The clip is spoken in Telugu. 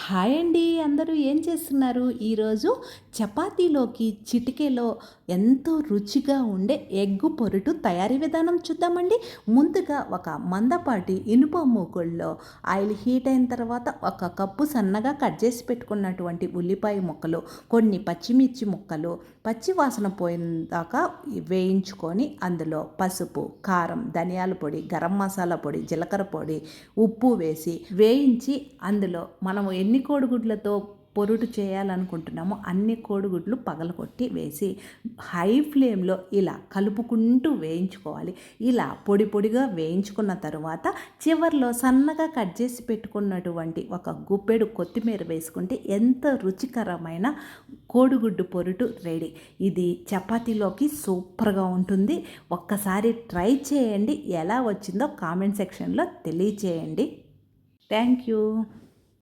హాయ్ అండి, అందరూ ఏం చేస్తున్నారు? ఈరోజు చపాతీలోకి చిటికెలో ఎంతో రుచిగా ఉండే ఎగ్గు పొరుటు తయారీ విధానం చూద్దామండి. ముందుగా ఒక మందపాటి ఇనుప మూకుడులో ఆయిల్ హీట్ అయిన తర్వాత ఒక కప్పు సన్నగా కట్ చేసి పెట్టుకున్నటువంటి ఉల్లిపాయ ముక్కలు, కొన్ని పచ్చిమిర్చి ముక్కలు పచ్చి వాసన పోయిందాకా వేయించుకొని అందులో పసుపు, కారం, ధనియాల పొడి, గరం మసాలా పొడి, జీలకర్ర పొడి, ఉప్పు వేసి వేయించి అందులో మనము ఎన్ని కోడిగుడ్లతో పొరుటు చేయాలనుకుంటున్నామో అన్ని కోడిగుడ్లు పగలగొట్టి వేసి హై ఫ్లేమ్లో ఇలా కలుపుకుంటూ వేయించుకోవాలి. ఇలా పొడి పొడిగా వేయించుకున్న తరువాత చివర్లో సన్నగా కట్ చేసి పెట్టుకున్నటువంటి ఒక గుప్పెడు కొత్తిమీర వేసుకుంటే ఎంత రుచికరమైన కోడిగుడ్డు పొరుటు రెడీ. ఇది చపాతీలోకి సూపర్గా ఉంటుంది. ఒక్కసారి ట్రై చేయండి. ఎలా వచ్చిందో కామెంట్ సెక్షన్లో తెలియచేయండి. Thank you.